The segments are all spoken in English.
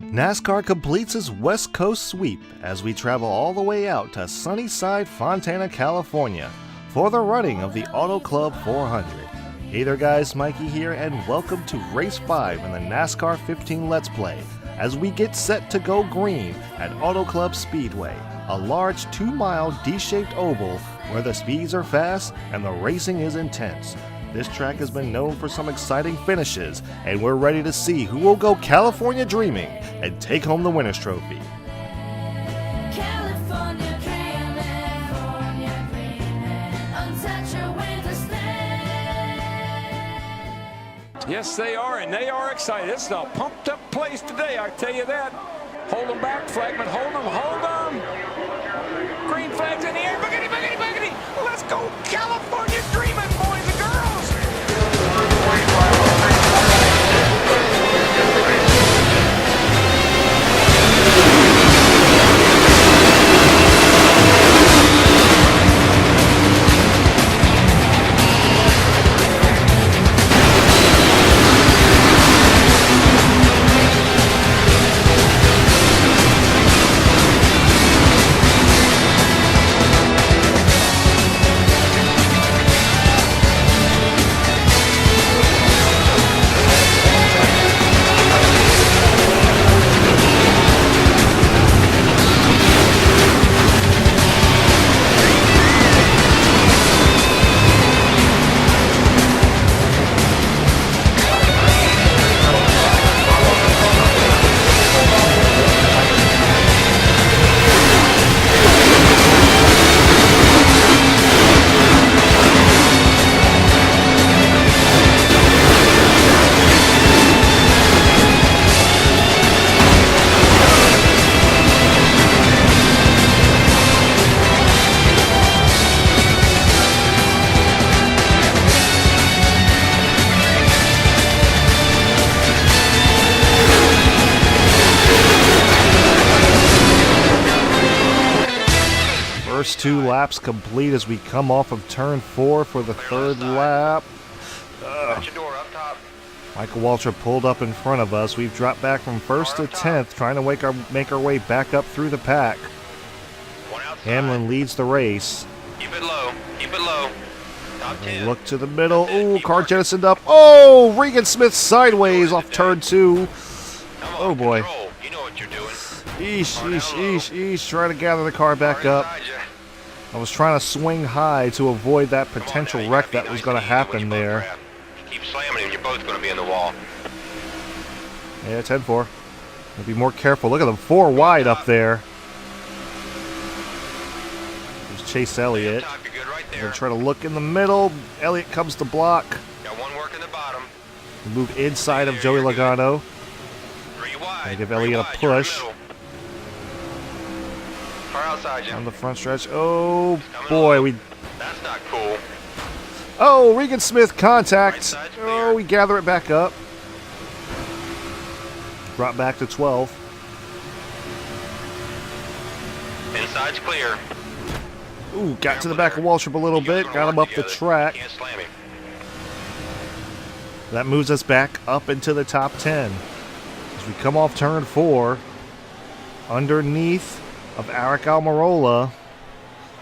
NASCAR completes its West Coast sweep as we travel all the way out to Sunnyside, Fontana, California for the running of the Auto Club 400. Hey there guys, Mikey here and welcome to Race 5 in the NASCAR 15 Let's Play as we get set to go green at Auto Club Speedway, a large 2-mile D-shaped oval where the speeds are fast and the racing is intense. This track has been known for some exciting finishes, and we're ready to see who will go California Dreaming and take home the winner's trophy. California dreaming, untouched with a stand. Yes, they are, and they are excited. It's a pumped-up place today, I tell you that. Hold them back, Flagman. Hold them, hold them. Green flags in the air. Boogity, boogity, boogity. Let's go, California dreaming, boys and girls. First 2 laps complete as we come off of turn 4 for the third lap. Your door up top. Michael Waltrip pulled up in front of us. We've dropped back from 1st to 10th, trying to make our way back up through the pack. Hamlin leads the race. Keep it low. Keep it low. Top 10. Look to the middle. Ooh, car jettisoned up. Oh, Regan Smith sideways off turn 2. Oh boy. You know what you're doing. Eesh. Trying to gather the car back up. I was trying to swing high to avoid that potential wreck that was going to happen there. Keep slamming him, you're both going to be in the wall. Yeah, 10-4. Be more careful. Look at them, 4 wide up there. There's Chase Elliott. You're good right We're there. going to try to look in the middle. Elliott comes to block. Got one work in the bottom. Move inside of Joey Logano. 3 wide. Give 3 Elliott a wide, you're in the push. middle. Car outside you. On the front stretch. Oh, boy. That's not cool. Oh, Regan Smith contact. Right side's clear. Oh, we gather it back up. Drop back to 12. Inside's clear. Ooh, got to the back of Waltrip a little bit. Got him up the track. Can't slam him. That moves us back up into the top 10. As we come off turn 4, underneath of Eric Almirola,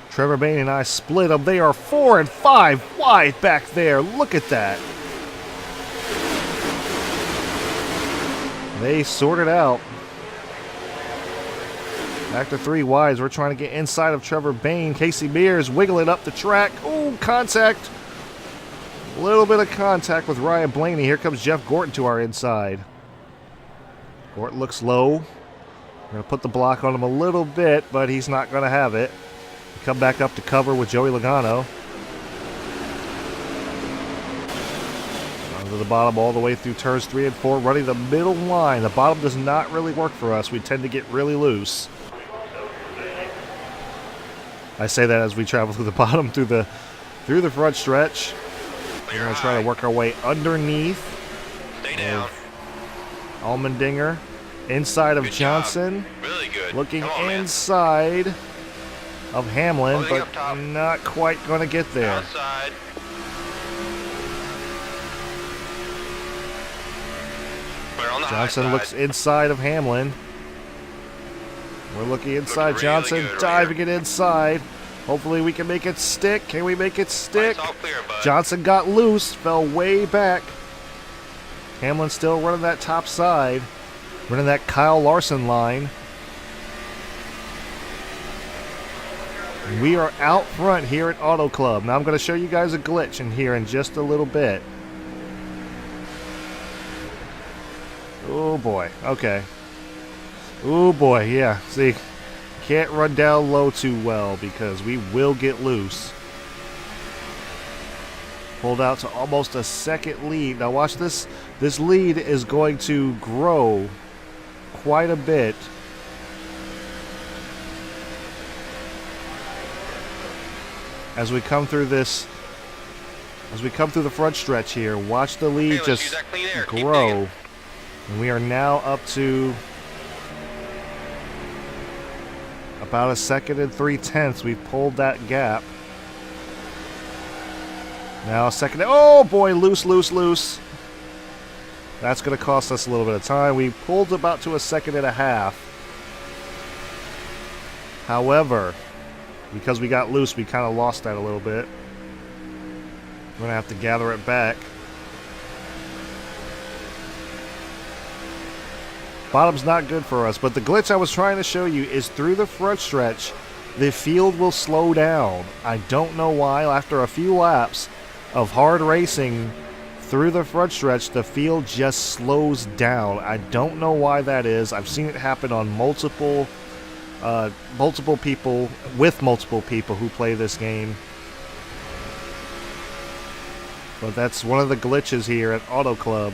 Trevor Bayne and I split them. They are 4 and 5 wide back there. Look at that. They sorted out. Back to 3 wides. We're trying to get inside of Trevor Bayne. Casey Mears wiggling up the track. Ooh, contact. A little bit of contact with Ryan Blaney. Here comes Jeff Gorton to our inside. Gorton looks low. We're going to put the block on him a little bit, but he's not going to have it. We come back up to cover with Joey Logano. Down to the bottom all the way through turns 3 and 4, running the middle line. The bottom does not really work for us. We tend to get really loose. I say that as we travel through the bottom through the front stretch. We're going to try to work our way underneath. Stay down. Allmendinger inside of Good Johnson. job. Really good. Looking Come on, man. inside of Hamlin, Holding but up top. not quite going to get there. Outside. Clear They're on the high Johnson side. looks inside of Hamlin. We're looking inside. really Johnson good right diving it inside. Hopefully we can make it stick. Can we make it stick? It's all clear, bud. Johnson got loose, fell way back. Hamlin still running that top side, running that Kyle Larson line. We are out front here at Auto Club. Now I'm going to show you guys a glitch in here in just a little bit. Oh boy, okay. Oh boy, yeah, see, can't run down low too well because we will get loose. Pulled out to almost a second lead. Now watch this. This lead is going to grow quite a bit. As we come through this, as we come through the front stretch here, watch the lead Okay, let's use just that clean air. Keep grow. digging. And we are now up to about 1 second and 3/10. We've pulled that gap. Now 1 second. Oh boy, loose, loose, loose. That's going to cost us a little bit of time. We pulled about to 1.5 seconds. However, because we got loose, we kind of lost that a little bit. We're going to have to gather it back. Bottom's not good for us, but the glitch I was trying to show you is through the front stretch, the field will slow down. I don't know why. After a few laps of hard racing through the front stretch, the field just slows down. I don't know why that is. I've seen it happen on multiple people who play this game. But that's one of the glitches here at Auto Club.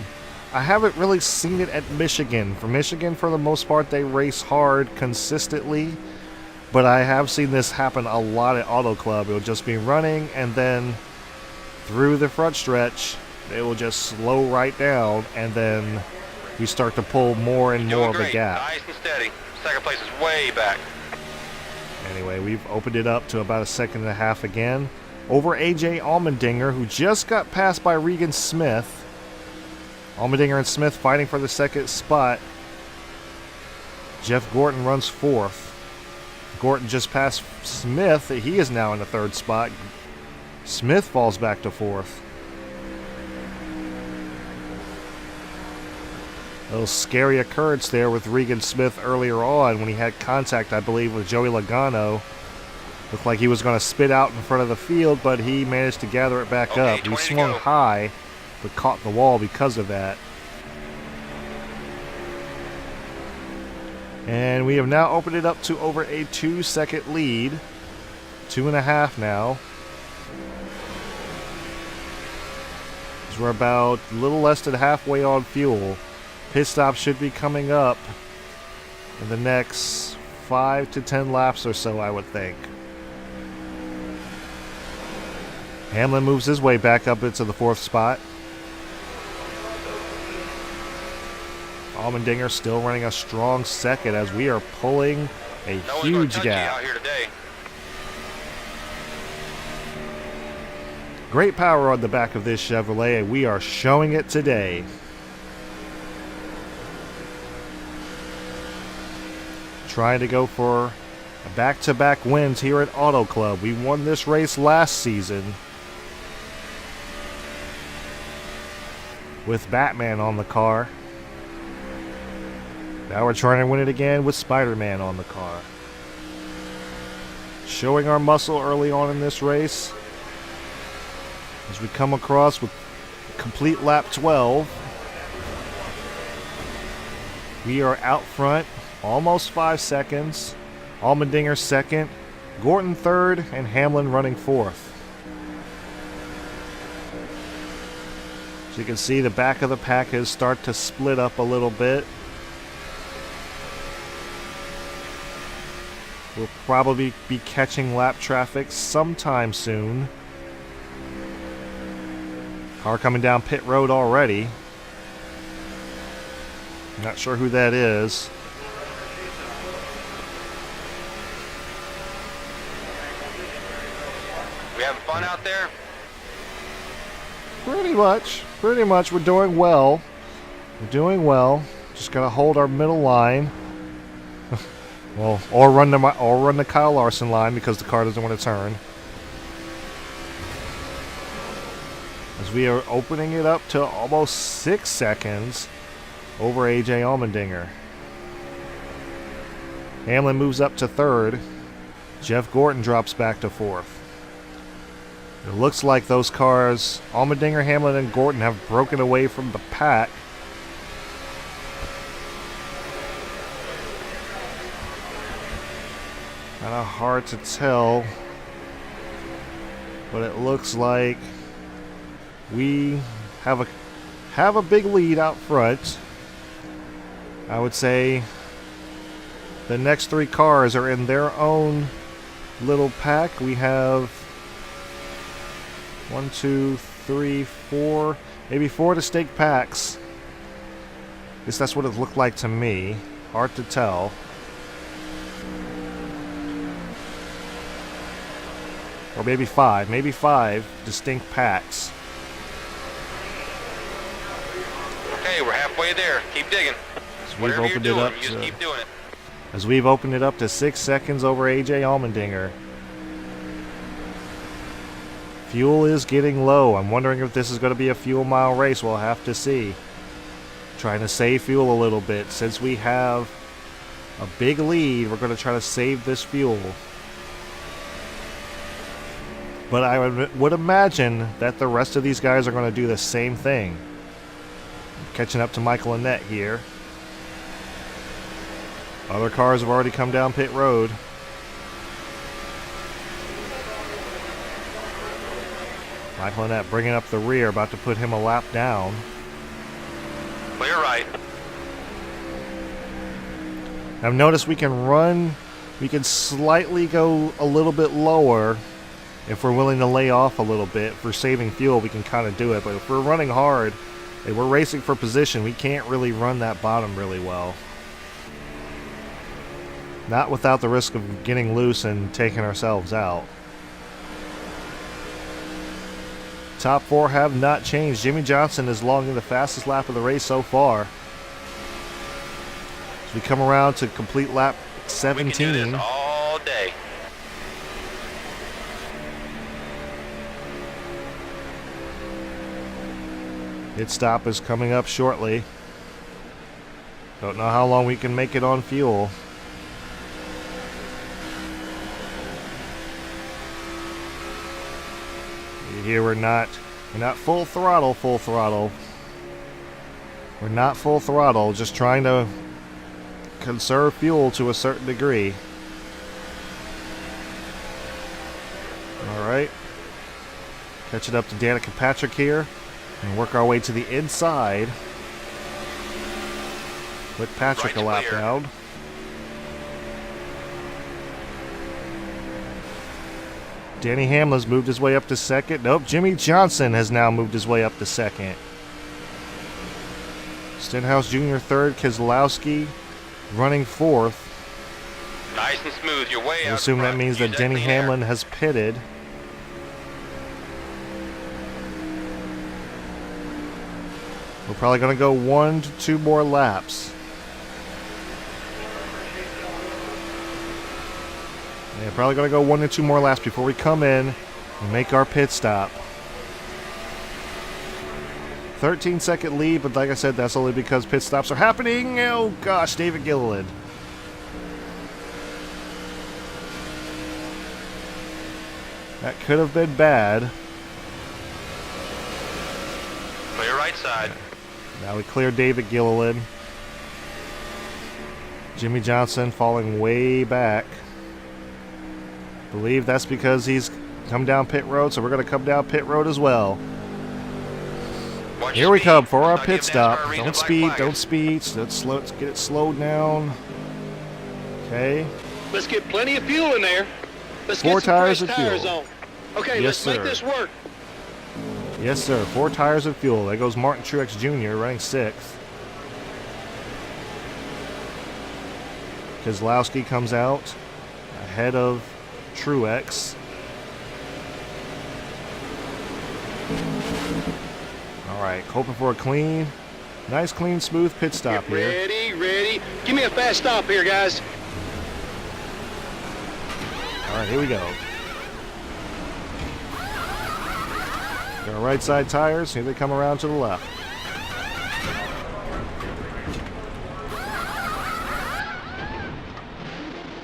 I haven't really seen it at Michigan. For Michigan, for the most part, they race hard consistently. But I have seen this happen a lot at Auto Club. It'll just be running, and then through the front stretch, it will just slow right down, and then we start to pull more and more Doing of the great. gap. Nice and steady. Second place is way back. Anyway, we've opened it up to about 1.5 seconds again. Over AJ Allmendinger, who just got passed by Regan Smith. Allmendinger and Smith fighting for the second spot. Jeff Gordon runs fourth. Gordon just passed Smith. He is now in the third spot. Smith falls back to fourth. A little scary occurrence there with Regan Smith earlier on when he had contact, I believe, with Joey Logano. Looked like he was going to spit out in front of the field, but he managed to gather it back Okay, up. He 20 to swung go. high, but caught the wall because of that. And we have now opened it up to over a 2-second lead. 2.5 now. As we're about a little less than halfway on fuel. Pit stop should be coming up in the next 5 to 10 laps or so, I would think. Hamlin moves his way back up into the fourth spot. Allmendinger still running a strong second as we are pulling a No one's gonna huge touch you gap. out here today. Great power on the back of this Chevrolet, and we are showing it today. Trying to go for a back-to-back wins here at Auto Club. We won this race last season with Batman on the car. Now we're trying to win it again with Spider-Man on the car. Showing our muscle early on in this race as we come across with complete lap 12. We are out front, almost 5 seconds. Allmendinger second, Gordon third, and Hamlin running fourth. As you can see, the back of the pack has started to split up a little bit. We'll probably be catching lap traffic sometime soon. Car coming down pit road already. Not sure who that is. We having fun out there? Pretty much. We're doing well. We're doing well. Just gotta hold our middle line. Well, or run the Kyle Larson line because the car doesn't want to turn. As we are opening it up to almost 6 seconds over AJ Allmendinger. Hamlin moves up to third. Jeff Gordon drops back to fourth. It looks like those cars, Allmendinger, Hamlin, and Gordon, have broken away from the pack. Kind of hard to tell, but it looks like we have a big lead out front. I would say the next 3 cars are in their own little pack. We have 1, 2, 3, 4, maybe 4 distinct packs. At least that's what it looked like to me. Hard to tell. Or maybe 5 distinct packs. Okay, we're halfway there. Keep digging. Whatever you're doing, you just keep doing it. As we've opened it up to 6 seconds over AJ Allmendinger. Fuel is getting low. I'm wondering if this is going to be a fuel mile race. We'll have to see. Trying to save fuel a little bit. Since we have a big lead, we're going to try to save this fuel. But I would imagine that the rest of these guys are going to do the same thing. Catching up to Michael Annett here. Other cars have already come down pit road. Michael Annett bringing up the rear, about to put him a lap down. Clear right. I've noticed we can slightly go a little bit lower if we're willing to lay off a little bit. If we're saving fuel, we can kind of do it. But if we're running hard and we're racing for position, we can't really run that bottom really well. Not without the risk of getting loose and taking ourselves out. Top 4 have not changed. Jimmy Johnson is logging the fastest lap of the race so far. As we come around to complete lap 17. We can do this all day. Pit stop is coming up shortly. Don't know how long we can make it on fuel. Here we're not full throttle. We're not full throttle, just trying to conserve fuel to a certain degree. Alright. Catching up to Danica Patrick here. And work our way to the inside. Put Patrick a lap down. Danny Hamlin's moved his way up to second. Nope, Jimmy Johnson has now moved his way up to second. Stenhouse Jr. third, Keselowski running fourth. Nice and smooth, you're way out. I assume that means that Denny Hamlin has pitted. We're probably going to go 1 to 2 more laps. Yeah, probably going to go 1 to 2 more laps before we come in and make our pit stop. 13-second lead, but like I said, that's only because pit stops are happening. Oh gosh, David Gilliland. That could have been bad. Clear right side. Now we clear David Gilliland. Jimmy Johnson falling way back. Believe that's because he's come down pit road, so we're going to come down pit road as well. Here we come for our pit stop. Don't speed. Let's get it slowed down. Okay. Let's get plenty of fuel in there. Let's 4 get some tires fresh of tires fuel. on. Okay, Yes, let's sir. make this work. Yes, sir. 4 tires of fuel. There goes Martin Truex Jr. running 6th. Keselowski comes out ahead of Truex. All right, hoping for a clean. Nice, clean, smooth pit stop Get here. ready, ready. Give me a fast stop here, guys. All right, here we go. Got our right side tires. Here they come around to the left.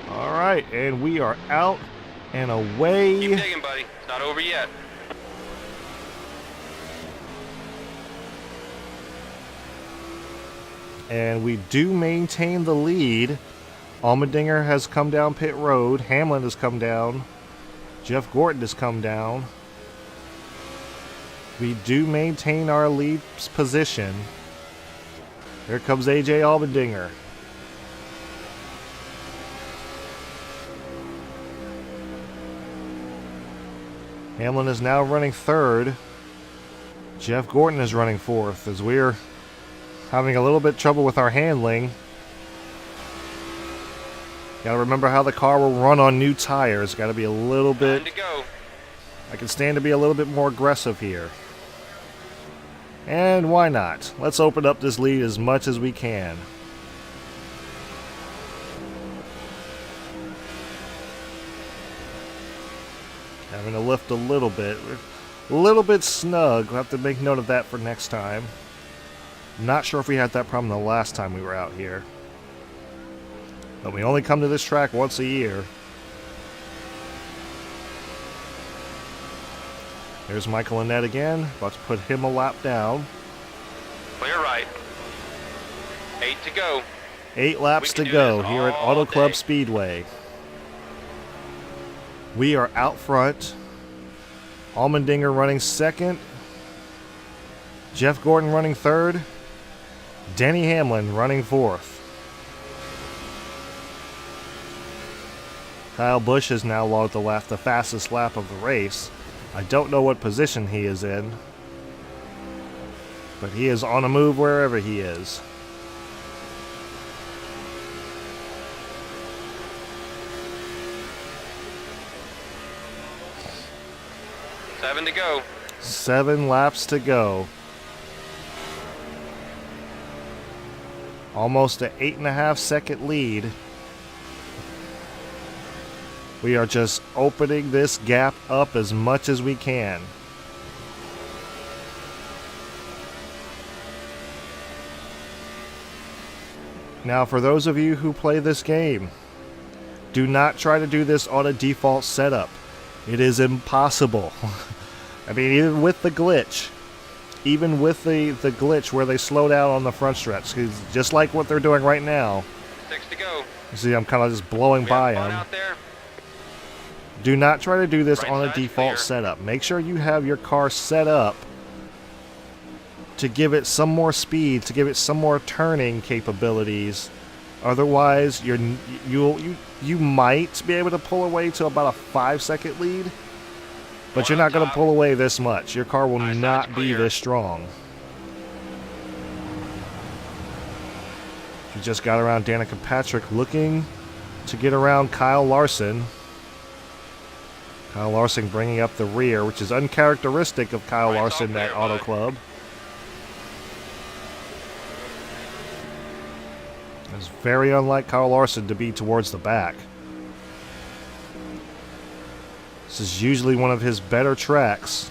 All right, and we are out and away. Keep digging, buddy. It's not over yet. And we do maintain the lead. Allmendinger has come down pit road. Hamlin has come down. Jeff Gordon has come down. We do maintain our lead position. Here comes AJ Allmendinger. Hamlin is now running third. Jeff Gordon is running fourth as we're having a little bit trouble with our handling. Got to remember how the car will run on new tires. Got to be a little bit. Time to go. I can stand to be a little bit more aggressive here. And why not? Let's open up this lead as much as we can. Having to lift a little bit. A little bit snug. We'll have to make note of that for next time. Not sure if we had that problem the last time we were out here. But we only come to this track once a year. There's Michael Annette again. About to put him a lap down. Clear right. 8 to go. 8 laps to do go this here at all Auto Club day. Speedway. We are out front. Allmendinger running second. Jeff Gordon running third. Denny Hamlin running fourth. Kyle Busch has now logged the fastest lap of the race. I don't know what position he is in, but he is on a move wherever he is. Seven to go. 7 laps to go. Almost an 8.5 second lead. We are just opening this gap up as much as we can. Now, for those of you who play this game, do not try to do this on a default setup. It is impossible. I mean, even with the glitch, where they slow down on the front stretch, 'cause just like what they're doing right now. 6 to go. You see, I'm kind of just blowing We by have fun them. out there. Do not try to do this Right on a side's default clear. setup. Make sure you have your car set up to give it some more speed, to give it some more turning capabilities. Otherwise, you might be able to pull away to about a 5-second lead, but you're not going to pull away this much. Your car will Right side's not be clear. this strong. You just got around Danica Patrick looking to get around Kyle Larson. Kyle Larson bringing up the rear, which is uncharacteristic of Kyle Right, Larson all at clear, Auto bud. Club. It's very unlike Kyle Larson to be towards the back. This is usually one of his better tracks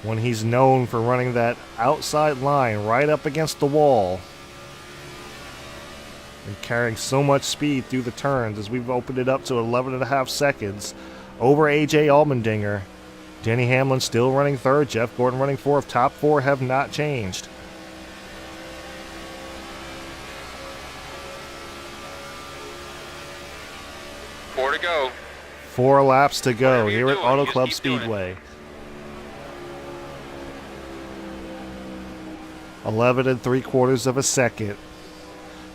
when he's known for running that outside line right up against the wall and carrying so much speed through the turns as we've opened it up to 11.5 seconds over AJ Allmendinger. Denny Hamlin still running third, Jeff Gordon running fourth. Top 4 have not changed. Four to go. 4 laps to go Whatever here you're at doing, Auto you just Club keep doing it. Speedway. 11 3/4 of a second.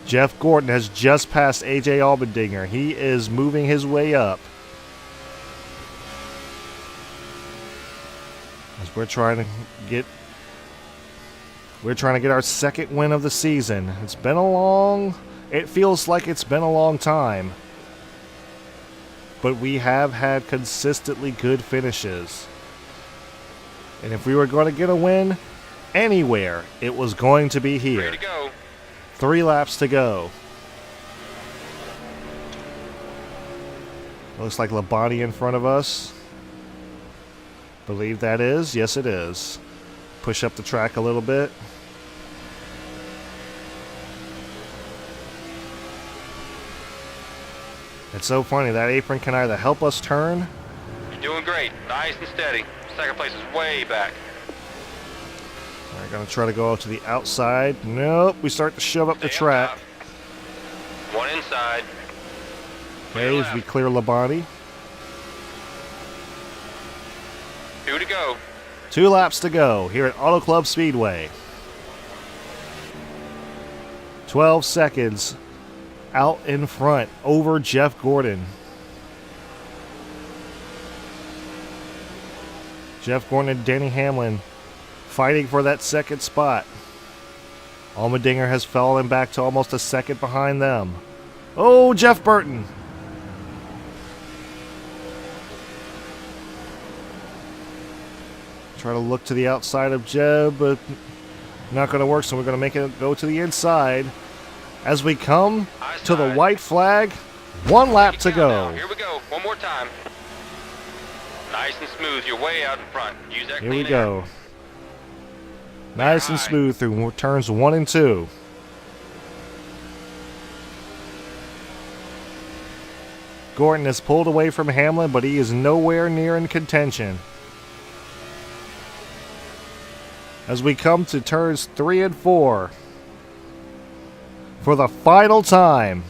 Jeff Gordon has just passed AJ Allmendinger. He is moving his way up. As we're trying to get our second win of the season. It feels like it's been a long time. But we have had consistently good finishes. And if we were going to get a win, anywhere, it was going to be here. Ready to go. 3 laps to go. Looks like Labonte in front of us. Believe that is. Yes, it is. Push up the track a little bit. It's so funny. That apron can either help us turn. You're doing great. Nice and steady. Second place is way back. We're going to try to go out to the outside. Nope. We start to shove up the Stay track. up top. One inside. Okay, as we clear Labonte. 2 to go. 2 laps to go here at Auto Club Speedway. 12 seconds out in front over Jeff Gordon. Jeff Gordon and Denny Hamlin fighting for that second spot. Allmendinger has fallen back to almost a second behind them. Oh, Jeff Burton. Try to look to the outside of Jeb, but not going to work, so we're going to make it go to the inside. As we come to the white flag, 1 lap to go. Here we go. One more time. Nice and smooth. You're way out in front. Use that Here we clean go. air. Nice and smooth through turns 1 and 2. Gordon is pulled away from Hamlin, but he is nowhere near in contention. As we come to turns 3 and 4 for the final time.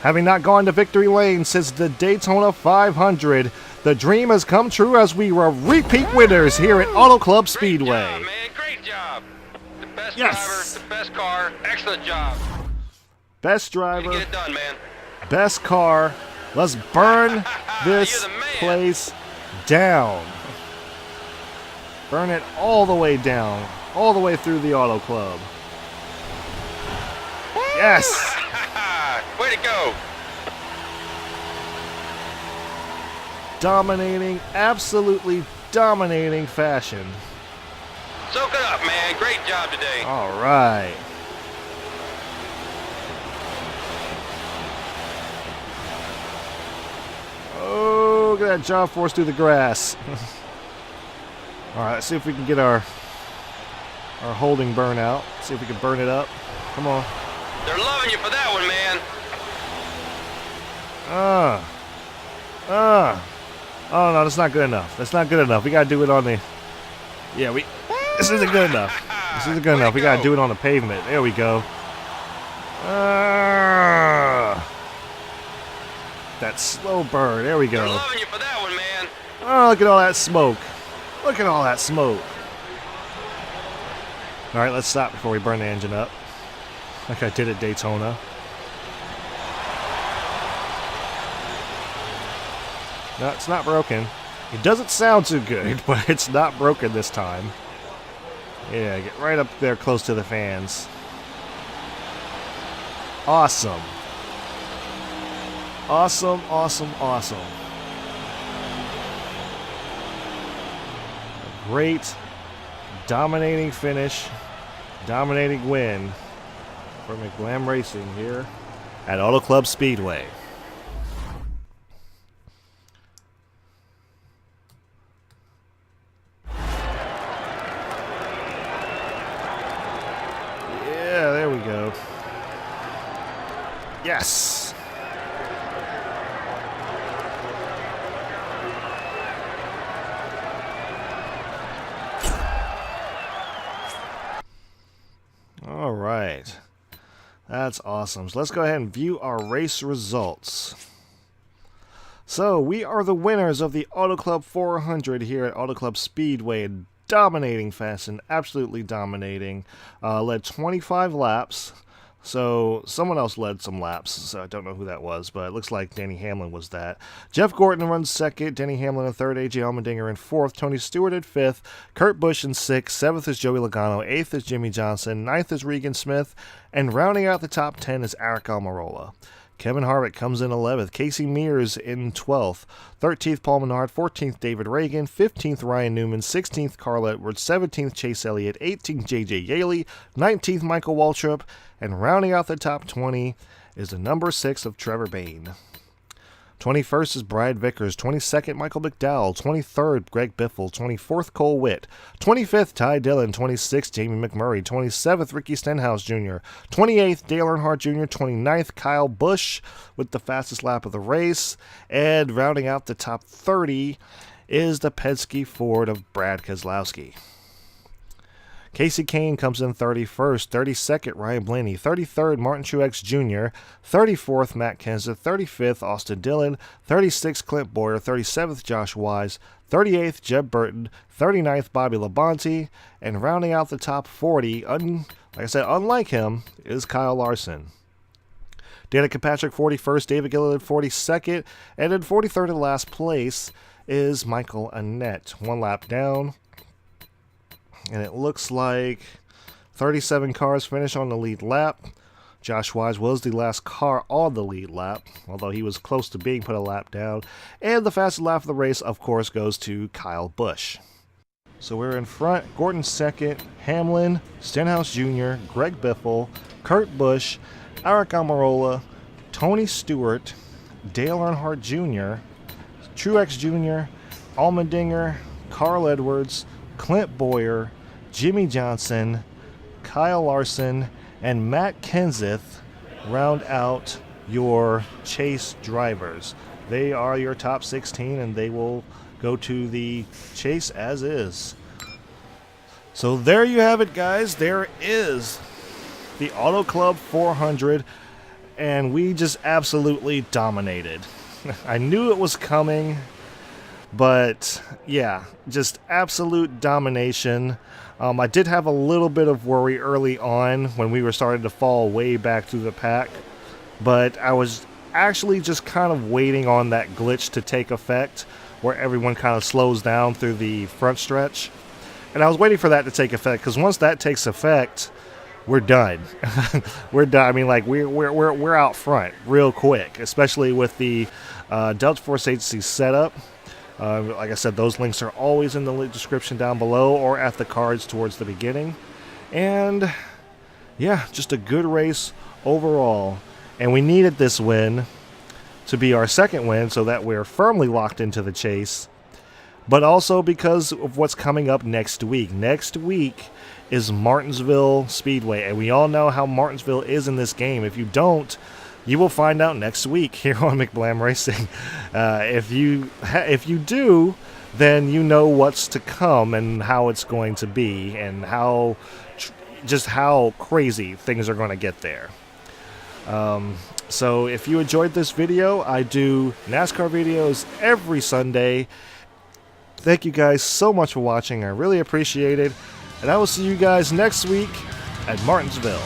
Having not gone to victory lane since the Daytona 500, the dream has come true as we were repeat winners here at Auto Club Speedway. Great job, man. Great job. The best driver, the best car. Excellent job. Best Way driver, to get it done, man. best car. Let's burn this You're the man. place down. Burn it all the way down, all the way through the Auto Club. Yes! Way to go. Dominating, absolutely dominating fashion. Soak it up, man. Great job today. All right. Oh, look at that job force through the grass. All right, let's see if we can get our holding burn out. See if we can burn it up. Come on. They're loving you for that one, man. Oh no, that's not good enough. That's not good enough. We gotta do it on the. Yeah, this isn't good enough. This isn't good enough. We gotta do it on the pavement. There we go. That slow burn. There we go. They're loving you for that one, man. Oh, look at all that smoke. Look at all that smoke. All right, let's stop before we burn the engine up, like I did at Daytona. No, it's not broken. It doesn't sound too good, but it's not broken this time. Yeah, get right up there close to the fans. Awesome. Awesome, awesome, awesome. A great, dominating finish, dominating win for McBlam Racing here at Auto Club Speedway. Yeah, there we go. Yes. All right. That's awesome. So let's go ahead and view our race results. So we are the winners of the Auto Club 400 here at Auto Club Speedway. Dominating fashion, absolutely dominating. Led 25 laps. So someone else led some laps, so I don't know who that was, but it looks like Denny Hamlin was that. Jeff Gordon runs second, Denny Hamlin in third, A.J. Allmendinger in fourth, Tony Stewart in fifth, Kurt Busch in sixth, seventh is Joey Logano, eighth is Jimmy Johnson, ninth is Regan Smith, and rounding out the top 10 is Eric Almirola. Kevin Harvick comes in 11th. Casey Mears in 12th. 13th, Paul Menard. 14th, David Reagan. 15th, Ryan Newman. 16th, Carl Edwards. 17th, Chase Elliott. 18th, J.J. Yaley. 19th, Michael Waltrip. And rounding out the top 20 is the number 6 of Trevor Bayne. 21st is Brad Vickers, 22nd Michael McDowell, 23rd Greg Biffle, 24th Cole Witt, 25th Ty Dillon, 26th Jamie McMurray, 27th Ricky Stenhouse Jr., 28th Dale Earnhardt Jr., 29th Kyle Busch with the fastest lap of the race, and rounding out the top 30 is the Penske Ford of Brad Keselowski. Casey Kane comes in 31st, 32nd Ryan Blaney, 33rd Martin Truex Jr., 34th Matt Kenseth, 35th Austin Dillon, 36th Clint Boyer, 37th Josh Wise, 38th Jeb Burton, 39th Bobby Labonte, and rounding out the top 40, like I said, unlike him, is Kyle Larson. Danica Patrick 41st, David Gilliland 42nd, and in 43rd and last place is Michael Annett, one lap down. And it looks like 37 cars finish on the lead lap. Josh Wise was the last car on the lead lap, although he was close to being put a lap down. And the fastest lap of the race, of course, goes to Kyle Busch. So we're in front. Gordon second, Hamlin, Stenhouse Jr., Greg Biffle, Kurt Busch, Eric Almirola, Tony Stewart, Dale Earnhardt Jr., Truex Jr., Allmendinger, Carl Edwards, Clint Boyer, Jimmy Johnson, Kyle Larson, and Matt Kenseth round out your chase drivers. They are your top 16, and they will go to the chase as is. So there you have it, guys. There is the Auto Club 400, and we just absolutely dominated. I knew it was coming, but yeah, just absolute domination. I did have a little bit of worry early on when we were starting to fall way back through the pack, but I was actually just kind of waiting on that glitch to take effect where everyone kind of slows down through the front stretch. And I was waiting for that to take effect, because once that takes effect, we're done. We're done. I mean, like, we're out front real quick, especially with the Delta Force Agency setup. Like I said, those links are always in the link description down below or at the cards towards the beginning. And yeah, just a good race overall. And we needed this win to be our second win so that we're firmly locked into the chase. But also because of what's coming up next week. Next week is Martinsville Speedway. And we all know how Martinsville is in this game. If you don't, you will find out next week here on McBlam Racing. If you do, then you know what's to come and how it's going to be and how crazy things are going to get there. So if you enjoyed this video, I do NASCAR videos every Sunday. Thank you guys so much for watching. I really appreciate it. And I will see you guys next week at Martinsville.